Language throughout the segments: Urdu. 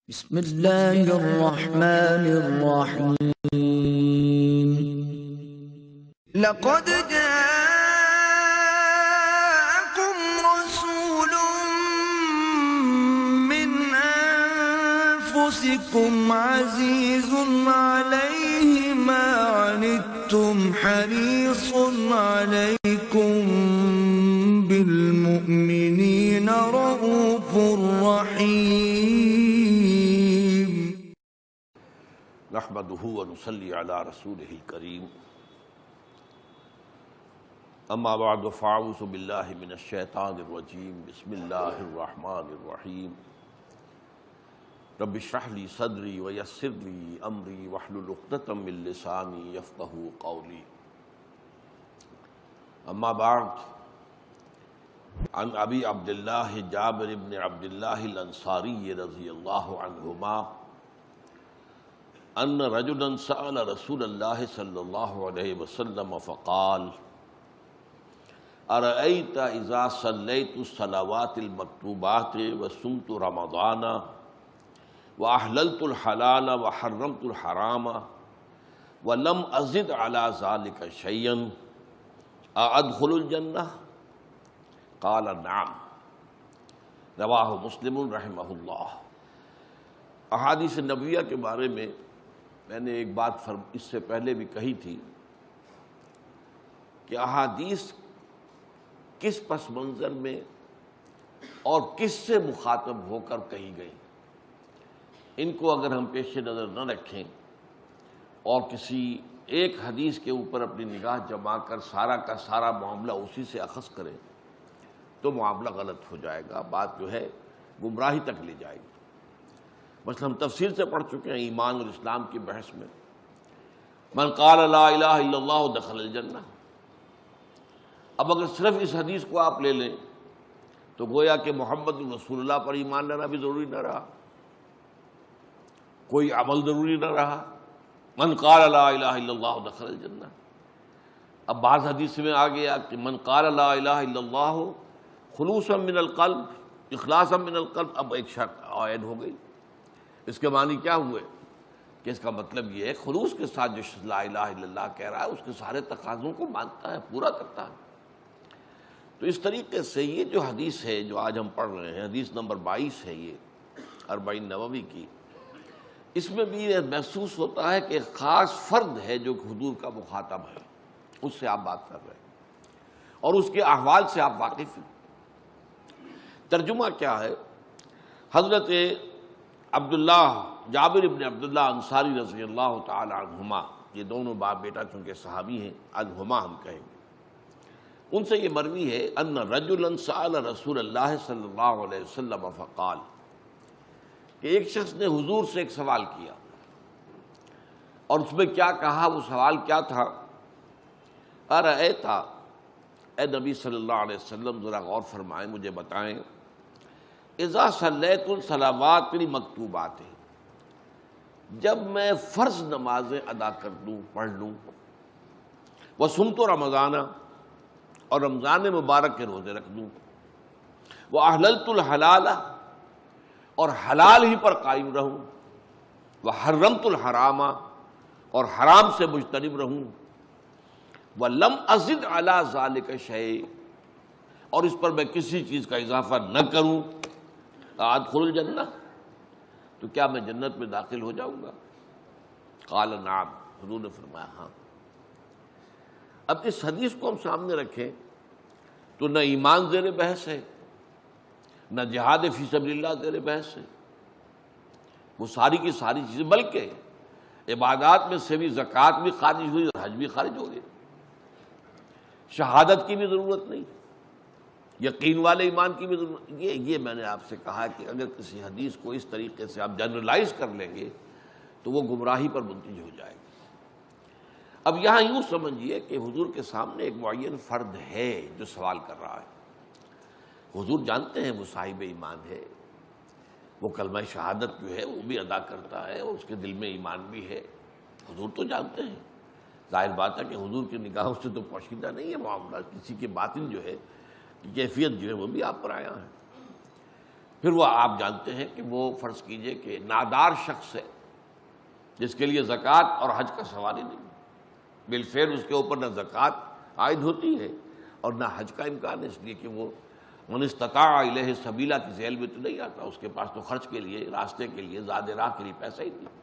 بسم اللہ الرحمن الرحیم لقد جاءكم رسول من أنفسكم عزيز عليه ما عنتم حريص عليكم بالمؤمنين رؤوف رحيم نحمده ونصلي على رسوله الكريم اما بعد فاعوذ بالله من الشیطان الرجیم بسم اللہ الرحمن الرحیم رب اشرح لي صدری ويسر لي امری واحلل عقدۃ من لسانی یفقهوا قولی اما بعد عن ابی عبد اللہ جابر بن عبد اللہ الانصاری رضی اللہ عنہما ان رجلا سأل رسول اللہ صلی اللہ علیہ وسلم فقال ارأیت اذا صلیت الصلوات المکتوبات وصمت رمضان واحللت الحلال وحرمت الحرام ولم ازد على ذلك شيئا اادخل الجنہ قال نعم رواہ مسلم رحمہ اللہ۔ احادیث نبویہ کے بارے میں نے ایک بات اس سے پہلے بھی کہی تھی کہ احادیث کس پس منظر میں اور کس سے مخاطب ہو کر کہی گئی، ان کو اگر ہم پیش نظر نہ رکھیں اور کسی ایک حدیث کے اوپر اپنی نگاہ جما کر سارا کا سارا معاملہ اسی سے اخذ کریں تو معاملہ غلط ہو جائے گا، بات جو ہے گمراہی تک لے جائے گی۔ مثلا ہم تفصیل سے پڑھ چکے ہیں ایمان اور اسلام کی بحث میں، من قال لا الہ الا اللہ دخل الجنہ۔ اب اگر صرف اس حدیث کو آپ لے لیں تو گویا کہ محمد رسول اللہ پر ایمان لانا بھی ضروری نہ رہا، کوئی عمل ضروری نہ رہا، من قال لا الہ الا اللہ دخل الجنہ۔ اب بعض حدیث میں آ گیا کہ من قال لا الہ الا اللہ خلوصا من القلب اخلاصا من القلب، اب ایک شرط عائد ہو گئی۔ اس کے معنی کیا ہوئے کہ اس کا مطلب یہ ہے خلوص کے ساتھ جو لا الہ الا اللہ کہہ رہا ہے اس کے سارے تقاضوں کو مانتا ہے، پورا کرتا ہے۔ تو اس طریقے سے یہ جو حدیث ہے جو آج ہم پڑھ رہے ہیں، حدیث نمبر 22 ہے یہ 40 نووی کی، اس میں بھی یہ محسوس ہوتا ہے کہ ایک خاص فرد ہے جو حضور کا مخاطب ہے، اس سے آپ بات کر رہے ہیں اور اس کے احوال سے آپ واقف ہیں۔ ترجمہ کیا ہے؟ حضرت عبداللہ جابر ابن عبداللہ انصاری رضی اللہ تعالی عنہما، یہ دونوں باپ بیٹا چونکہ صحابی ہیں، عنہما ہم کہیں گے، ان سے یہ مروی ہے ان رجلا سأل رسول اللہ صلی اللہ علیہ وسلم فقال، کہ ایک شخص نے حضور سے ایک سوال کیا اور اس میں کیا کہا، وہ سوال کیا تھا، ارأیت، اے نبی صلی اللہ علیہ وسلم ذرا غور فرمائیں، مجھے بتائیں، اذا صلیت الصلوات المکتوبات، جب میں فرض نمازیں ادا کر دوں، پڑھ لوں، وصمت رمضان، اور رمضان مبارک کے روزے رکھ دوں، واحللت الحلال، اور حلال ہی پر قائم رہوں، وحرمت الحرام، اور حرام سے مجتنب رہوں، وَلَمْ أَزِدْ عَلَى ذَلِكَ شَيْءٍ، اور اس پر میں کسی چیز کا اضافہ نہ کروں، أَدْخُلُ الْجَنَّةَ، تو کیا میں جنت میں داخل ہو جاؤں گا؟ قال نعم، حضور نے فرمایا ہاں۔ اب اس حدیث کو ہم سامنے رکھیں تو نہ ایمان زیر بحث ہے، نہ جہاد فی سبیل اللہ زیر بحث ہے، وہ ساری کی ساری چیزیں، بلکہ عبادات میں سے بھی زکوٰۃ بھی خارج ہوئی اور حج بھی خارج ہو گئے، شہادت کی بھی ضرورت نہیں، یقین والے ایمان کی بھی ضرورت۔ یہ میں نے آپ سے کہا کہ اگر کسی حدیث کو اس طریقے سے آپ جنرلائز کر لیں گے تو وہ گمراہی پر منتج ہو جائے گی۔ اب یہاں یوں سمجھیے کہ حضور کے سامنے ایک معین فرد ہے جو سوال کر رہا ہے، حضور جانتے ہیں وہ صاحب ایمان ہے، وہ کلمہ شہادت جو ہے وہ بھی ادا کرتا ہے اور اس کے دل میں ایمان بھی ہے، حضور تو جانتے ہیں۔ ظاہر بات ہے کہ حضور کی نگاہوں سے تو پوشیدہ نہیں ہے معاملہ، کسی کے باطن جو ہے کیفیت جو ہے وہ بھی آپ پر آیا ہے۔ پھر وہ آپ جانتے ہیں کہ وہ فرض کیجئے کہ نادار شخص ہے جس کے لیے زکوٰۃ اور حج کا سوال ہی نہیں، بالفعل اس کے اوپر نہ زکوٰۃ عائد ہوتی ہے اور نہ حج کا امکان ہے، اس لیے کہ وہ من استطاع الیہ سبیلا کی ذیل میں تو نہیں آتا، اس کے پاس تو خرچ کے لیے، راستے کے لیے، زاد راہ کے لیے پیسہ ہی نہیں۔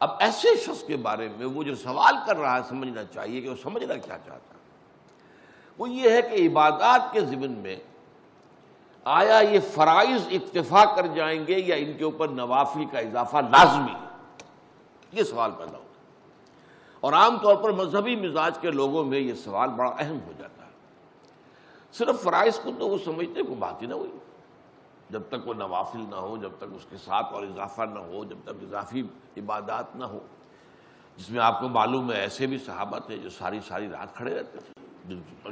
اب ایسے شخص کے بارے میں وہ جو سوال کر رہا ہے سمجھنا چاہیے کہ وہ سمجھنا کیا چاہتا ہے۔ وہ یہ ہے کہ عبادات کے ضمن میں آیا یہ فرائض اکتفا کر جائیں گے یا ان کے اوپر نوافل کا اضافہ لازمی ہے، یہ سوال پیدا ہوتا ہے۔ اور عام طور پر مذہبی مزاج کے لوگوں میں یہ سوال بڑا اہم ہو جاتا ہے۔ صرف فرائض کو تو وہ سمجھتے کوئی بات ہی نہ ہوئی، جب تک وہ نوافل نہ ہو، جب تک اس کے ساتھ اور اضافہ نہ ہو، جب تک اضافی عبادات نہ ہو، جس میں آپ کو معلوم ہے ایسے بھی صحابہ تھے جو ساری ساری رات کھڑے رہتے تھے،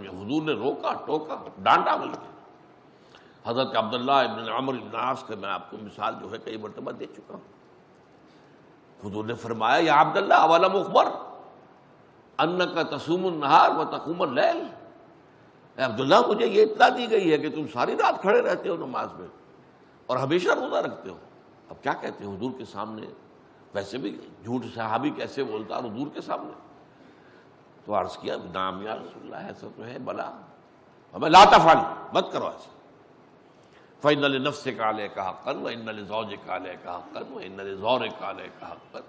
حضور نے روکا، ٹوکا، ڈانٹا بلکہ۔ حضرت عبداللہ ابن عمرو بن عاص کا میں آپ کو مثال جو ہے کئی مرتبہ دے چکا ہوں۔ حضور نے فرمایا یا عبداللہ اولم اخبر انک تصوم النہار وتقوم اللیل، اے عبداللہ مجھے یہ اطلاع دی گئی ہے کہ تم ساری رات کھڑے رہتے ہو نماز میں اور ہمیشہ روزہ رکھتے ہو۔ اب کیا کہتے ہیں حضور کے سامنے، ویسے بھی جھوٹ صحابی کیسے بولتا اور حضور کے سامنے؟ تو عرض کیا نام یا رسول اللہ، ایسا تو ہے بلا، ہمیں لا تفعل، مت کرو ایسا۔ فَإِنَّ لِنَفْسِكَ عَلَيْكَ حَقًّا وَإِنَّ لِزَوْجِكَ عَلَيْكَ حَقًّا وَإِنَّ لِزَوْرِكَ عَلَيْكَ حَقًّا،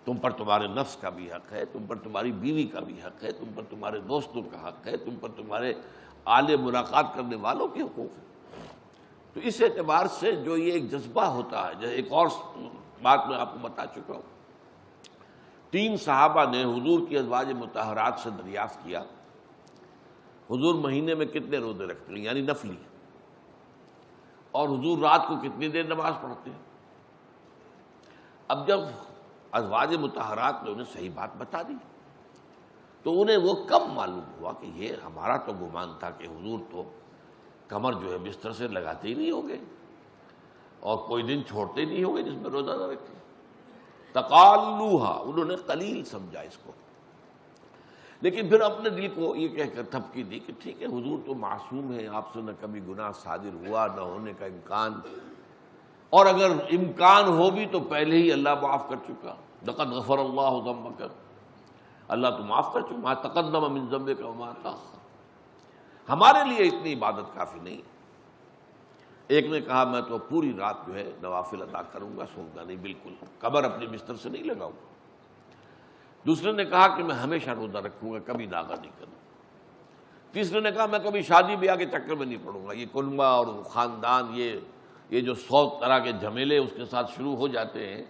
تم پر تمہارے نفس کا بھی حق ہے، تم پر تمہاری بیوی کا بھی حق ہے، تم پر تمہارے دوستوں کا حق ہے، تم پر تمہارے آل ملاقات کرنے والوں کے حقوق ہیں۔ تو اس اعتبار سے جو یہ ایک جذبہ ہوتا ہے، جو ایک اور بات میں آپ کو بتا چکا ہوں، 3 صحابہ نے حضور کی ازواج مطہرات سے دریافت کیا حضور مہینے میں کتنے روزے رکھتے ہیں یعنی نفلی، اور حضور رات کو کتنی دیر نماز پڑھتے ہیں۔ اب جب ازواج مطہرات نے انہیں صحیح بات بتا دی تو انہیں وہ کب معلوم ہوا کہ یہ ہمارا تو گمان تھا کہ حضور تو کمر جو ہے بستر سے لگاتے ہی نہیں ہوں گے اور کوئی دن چھوڑتے ہی نہیں ہوں گے جس میں روزہ نہ رکھے۔ تقالوہا، انہوں نے قلیل سمجھا اس کو، لیکن پھر اپنے دل کو یہ کہہ کر تھپکی دی کہ ٹھیک ہے حضور تو معصوم ہے، آپ سے نہ کبھی گناہ صادر ہوا نہ ہونے کا امکان، اور اگر امکان ہو بھی تو پہلے ہی اللہ معاف کر چکا، لقد غفر اللہ ذنبک، اللہ تو معاف کر چکا، ما تقدم من ذنبک وما تاخر، ہمارے لیے اتنی عبادت کافی نہیں۔ ایک نے کہا میں تو پوری رات جو ہے نوافل ادا کروں گا، سوؤں گا نہیں، بالکل قبر اپنے بستر سے نہیں لگاؤں گا۔ دوسرے نے کہا کہ میں ہمیشہ روزہ رکھوں گا، کبھی ناغہ نہیں کروں گا۔ تیسرے نے کہا میں کبھی شادی بیاہ کے چکر میں نہیں پڑوں گا، یہ کنبہ اور خاندان، یہ جو 100 طرح کے جھمیلے اس کے ساتھ شروع ہو جاتے ہیں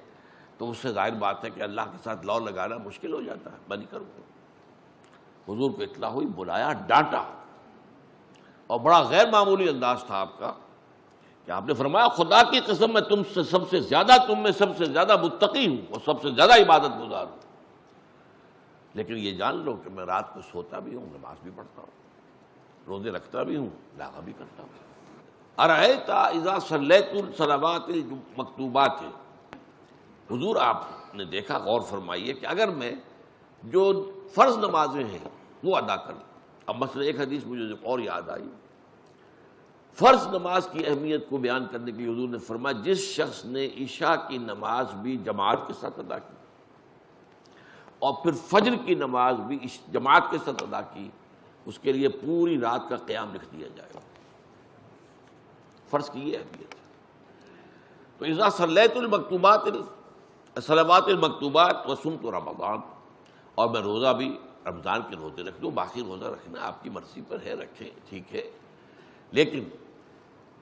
تو اس سے ظاہر بات ہے کہ اللہ کے ساتھ لو لگانا مشکل ہو جاتا ہے، میں نہیں کروں گا۔ حضور کو اطلاع ہوئی، بلایا، ڈانٹا، اور بڑا غیر معمولی انداز تھا آپ کا کہ آپ نے فرمایا خدا کی قسم میں تم میں سب سے زیادہ متقی ہوں اور سب سے زیادہ عبادت گزار ہوں، لیکن یہ جان لو کہ میں رات کو سوتا بھی ہوں، نماز بھی پڑھتا ہوں، روزے رکھتا بھی ہوں، لاغا بھی کرتا ہوں۔ ارأیت اذا صلیت الصلوات المکتوبات، حضور آپ نے دیکھا، غور فرمائیے کہ اگر میں جو فرض نمازیں ہیں وہ ادا کروں۔ اب مثلا ایک حدیث مجھے اور یاد آئی، فرض نماز کی اہمیت کو بیان کرنے کے لیے حضور نے فرمایا جس شخص نے عشاء کی نماز بھی جماعت کے ساتھ ادا کی اور پھر فجر کی نماز بھی جماعت کے ساتھ ادا کی، اس کے لیے پوری رات کا قیام لکھ دیا جائے گا۔ فرض کی یہ اہمیت ہے۔ تو اذا صلیت المکتوبات صلوات المکتوبات وصمت رمضان، اور میں روزہ بھی رمضان کے روزے رکھ دوں، باقی روزہ رکھنا آپ کی مرضی پر ہے، رکھیں ٹھیک ہے، لیکن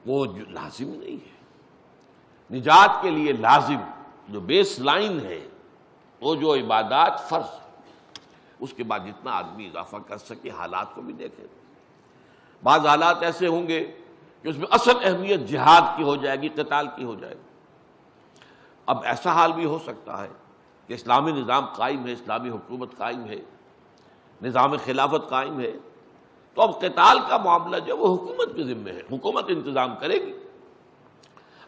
وہ لازم نہیں ہے۔ نجات کے لیے لازم جو بیس لائن ہے وہ جو عبادات فرض، اس کے بعد جتنا آدمی اضافہ کر سکے، حالات کو بھی دیکھیں۔ بعض حالات ایسے ہوں گے کہ اس میں اصل اہمیت جہاد کی ہو جائے گی، قتال کی ہو جائے گی۔ اب ایسا حال بھی ہو سکتا ہے کہ اسلامی نظام قائم ہے، اسلامی حکومت قائم ہے، نظام خلافت قائم ہے، تو اب قتال کا معاملہ جو وہ حکومت کے ذمہ ہے، حکومت انتظام کرے گی۔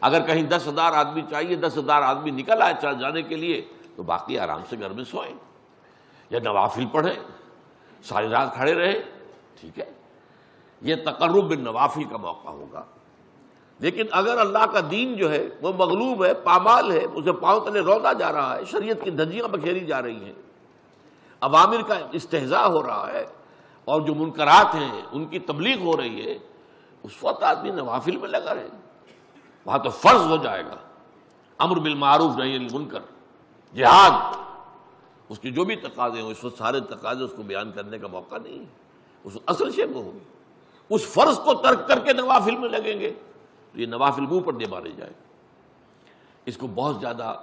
اگر کہیں 10,000 آدمی چاہیے، 10,000 آدمی نکل آئے چل جانے کے لیے، تو باقی آرام سے گھر میں سوئیں یا نوافل پڑھیں، ساری رات کھڑے رہیں، ٹھیک ہے۔ یہ تقرب بالنوافل کا موقع ہوگا۔ لیکن اگر اللہ کا دین جو ہے وہ مغلوب ہے، پامال ہے، اسے پاؤں تلے رودا جا رہا ہے، شریعت کی دھجیاں بکھیری جا رہی ہیں، اوامر کا استہزاء ہو رہا ہے، اور جو منکرات ہیں ان کی تبلیغ ہو رہی ہے، اس وقت آدمی نوافل میں لگا رہے، وہاں تو فرض ہو جائے گا امر بالمعروف نہی عن المنکر، جہاد، اس کی جو بھی تقاضے ہوں، اس وقت سارے تقاضے اس کو بیان کرنے کا موقع نہیں ہے، اس اصل شے وہ ہوگی، اس فرض کو ترک کر کے نوافل میں لگیں گے تو یہ نوافل منہ پر دے مارے جائے۔ اس کو بہت زیادہ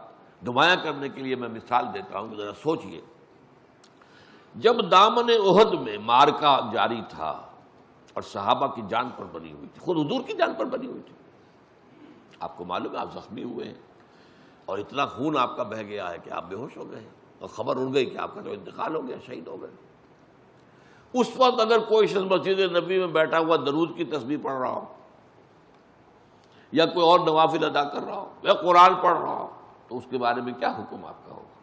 نمایاں کرنے کے لیے میں مثال دیتا ہوں کہ ذرا سوچئے، جب دامن احد میں معرکہ جاری تھا اور صحابہ کی جان پر بنی ہوئی تھی، خود حضور کی جان پر بنی ہوئی تھی، آپ کو معلوم ہے آپ زخمی ہوئے ہیں اور اتنا خون آپ کا بہہ گیا ہے کہ آپ بے ہوش ہو گئے ہیں اور خبر اڑ گئی کہ آپ کا تو انتقال ہو گیا، شہید ہو گئے۔ اس وقت اگر کوئی شخص مسجد نبی میں بیٹھا ہوا درود کی تسبیح پڑھ رہا ہو، یا کوئی اور نوافل ادا کر رہا ہو، یا قرآن پڑھ رہا ہو، تو اس کے بارے میں کیا حکم آپ کا ہوگا؟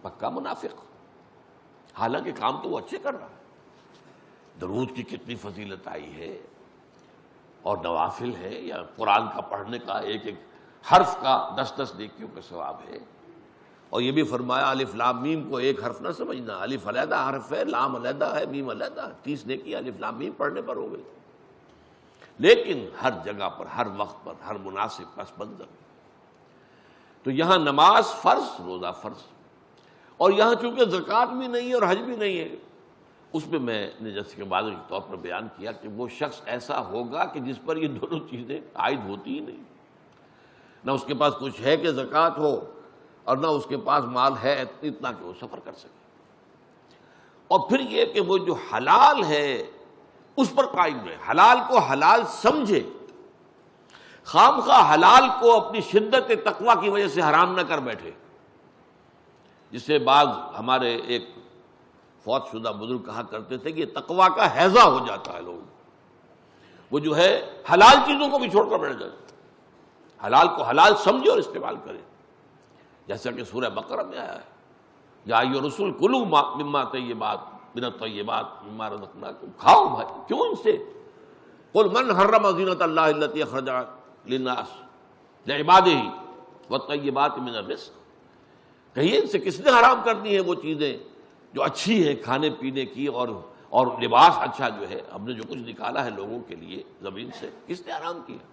پکا منافق، حالانکہ کام تو وہ اچھے کر رہا ہے، درود کی کتنی فضیلت آئی ہے، اور نوافل ہے، یا قرآن کا پڑھنے کا ایک ایک حرف کا 10 نیکیوں کا ثواب ہے، اور یہ بھی فرمایا الف لام میم کو ایک حرف نہ سمجھنا، الف علیحدہ حرف ہے، لام علیحدہ ہے، میم علیحدہ، 30 نیکی الف لام میم پڑھنے پر ہو گئی، لیکن ہر جگہ پر، ہر وقت پر، ہر مناسب پس منظر۔ تو یہاں نماز فرض، روزہ فرض، اور یہاں چونکہ زکوٰۃ بھی نہیں ہے اور حج بھی نہیں ہے، اس میں میں نے جیسے کہ واضح طور پر بیان کیا کہ وہ شخص ایسا ہوگا کہ جس پر یہ دونوں چیزیں عائد ہوتی ہی نہیں، نہ اس کے پاس کچھ ہے کہ زکوٰۃ ہو، اور نہ اس کے پاس مال ہے اتنا کہ وہ سفر کر سکے، اور پھر یہ کہ وہ جو حلال ہے اس پر قائم رہے، حلال کو حلال سمجھے، خام خواہ حلال کو اپنی شدت تقویٰ کی وجہ سے حرام نہ کر بیٹھے، جسے بعض ہمارے ایک فوت شدہ بزرگ کہا کرتے تھے کہ یہ تقویٰ کا ہیضہ ہو جاتا ہے، لوگ وہ جو ہے حلال چیزوں کو بھی چھوڑ کر بیٹھ جاتے، حلال کو حلال سمجھے اور استعمال کرے، جیسا کہ سورہ بقرہ میں آیا ہے یا ایھا الرسول کلوا مما طیبات من الطیبات مما رزقناکم، کھاؤ بھائی، کیوں ان سے، قل من حرم زینۃ اللہ التی اخرج للناس لعبادہ والطیبات من الرزق، کہیے ان سے کس نے حرام کرنی ہے وہ چیزیں جو اچھی ہیں کھانے پینے کی، اور لباس اچھا جو ہے، ہم نے جو کچھ نکالا ہے لوگوں کے لیے زمین سے، کس نے حرام کیا؟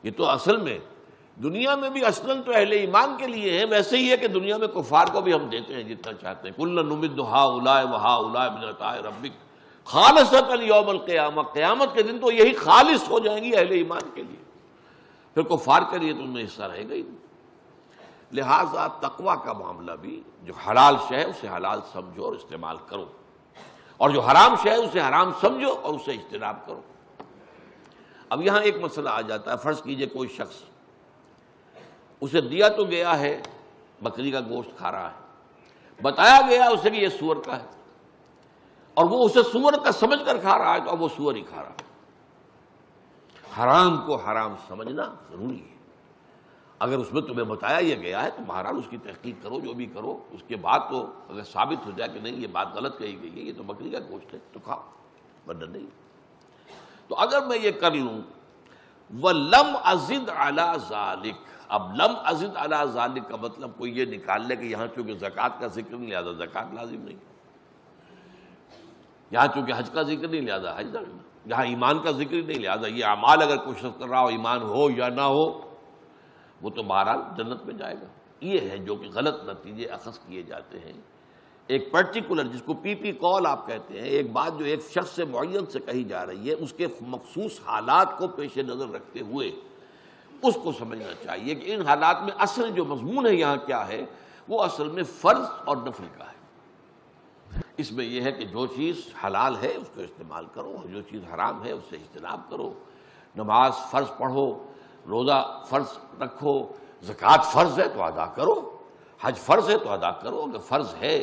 یہ تو اصل میں دنیا میں بھی اصلاً تو اہل ایمان کے لیے ہے، ویسے ہی ہے کہ دنیا میں کفار کو بھی ہم دیتے ہیں جتنا چاہتے ہیں، کُلًّا نُمِدُّ ہؤلاء وہؤلاء من عطاء ربک خالصۃ یوم القیامہ، قیامت کے دن تو یہی خالص ہو جائیں گی اہل ایمان کے لیے، پھر کفار کے لیے تو ان میں حصہ رہے گا ہی نہیں۔ لہٰذا تقویٰ کا معاملہ بھی، جو حلال شے ہے اسے حلال سمجھو اور استعمال کرو، اور جو حرام شے ہے اسے حرام سمجھو اور اسے اجتناب کرو۔ اب یہاں ایک مسئلہ آ جاتا ہے، فرض کیجئے کوئی شخص، اسے دیا تو گیا ہے بکری کا گوشت کھا رہا ہے، بتایا گیا اسے کہ یہ سور کا ہے، اور وہ اسے سور کا سمجھ کر کھا رہا ہے، تو اب وہ سور ہی کھا رہا ہے۔ حرام کو حرام سمجھنا ضروری ہے، اگر اس میں تمہیں بتایا یہ گیا ہے تو بہرحال اس کی تحقیق کرو، جو بھی کرو، اس کے بعد تو اگر ثابت ہو جائے کہ نہیں یہ بات غلط کہی گئی ہے، یہ تو بکری کا گوشت ہے تو کھاؤ، ورنہ نہیں۔ تو اگر میں یہ کر لوں وَلَمْ أَزِدْ عَلَىٰ ذَلِكَ، اب لم ازد علی ذالک کا مطلب کوئی یہ نکال لے کہ یہاں چونکہ زکوٰۃ کا ذکر نہیں، لہٰذا زکوٰۃ لازم نہیں، یہاں چونکہ حج کا ذکر نہیں، لہٰذا حج لازم نہیں، یہاں ایمان کا ذکر نہیں، لہٰذا یہ اعمال اگر کوئی شخص کر رہا ہو، ایمان ہو یا نہ ہو، وہ تو بہرحال جنت میں جائے گا۔ یہ ہے جو کہ غلط نتیجے اخذ کیے جاتے ہیں۔ ایک پرٹیکولر، جس کو پی پی کال آپ کہتے ہیں، ایک بات جو ایک شخص سے معین سے کہی جا رہی ہے، اس کے مخصوص حالات کو پیش نظر رکھتے ہوئے اس کو سمجھنا چاہیے کہ ان حالات میں اصل جو مضمون ہے یہاں کیا ہے، وہ اصل میں فرض اور نفل کا ہے۔ اس میں یہ ہے کہ جو چیز حلال ہے اس کو استعمال کرو، اور جو چیز حرام ہے اس سے اجتناب کرو۔ نماز فرض پڑھو، روزہ فرض رکھو، زکوٰۃ فرض ہے تو ادا کرو، حج فرض ہے تو ادا کرو، اگر فرض ہے،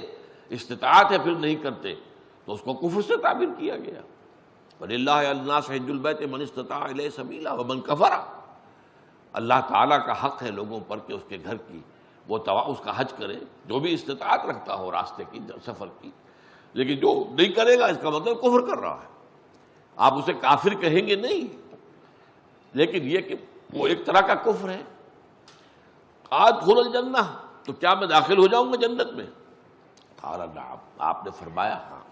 استطاعت ہے پھر نہیں کرتے تو اس کو کفر سے تعبیر کیا گیا۔ وَلِلَّهِ عَلَى النَّاسِ حِجُّ الْبَيْتِ مَنِ اسْتَطَاعَ إِلَيْهِ سَبِيلًا وَمَنْ كَفَرَ، اللہ تعالیٰ کا حق ہے لوگوں پر کہ اس کے گھر کی وہ اس کا حج کرے، جو بھی استطاعت رکھتا ہو راستے کی، سفر کی، لیکن جو نہیں کرے گا اس کا مطلب کفر کر رہا ہے۔ آپ اسے کافر کہیں گے نہیں، لیکن یہ کہ وہ ایک طرح کا کفر ہے. ادخل الجنہ، تو کیا میں داخل ہو جاؤں گا جنت میں؟ قال نعم، آپ نے فرمایا ہاں.